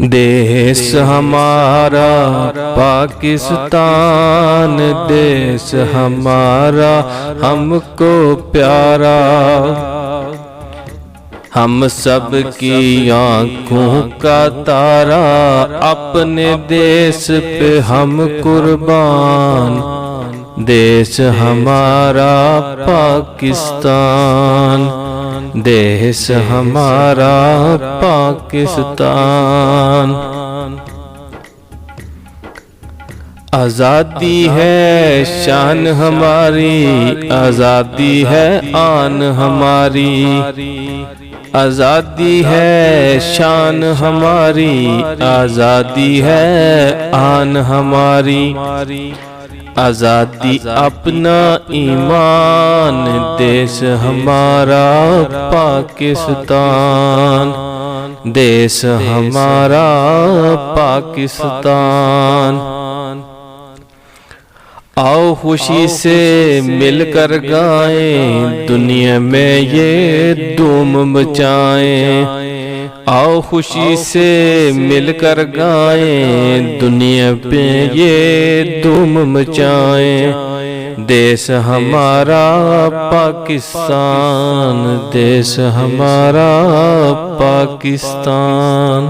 देश हमारा पाकिस्तान, देश हमारा हमको प्यारा। हम सब की आँखों का तारा, अपने देश पे हम कुर्बान। देश हमारा पाकिस्तान, देश हमारा पाकिस्तान। आज़ादी है शान हमारी, आज़ादी है आन हमारी। आज़ादी है शान हमारी, आज़ादी है आन हमारी। आज़ादी अपना ईमान, देश हमारा पाकिस्तान, देश हमारा पाकिस्तान। आओ खुशी से मिलकर गाएं, दुनिया में ये धूम मचाएं। आओ खुशी से मिलकर गाएं, दुनिया पे ये धूम मचाएं। देश हमारा पाकिस्तान, देश हमारा पाकिस्तान।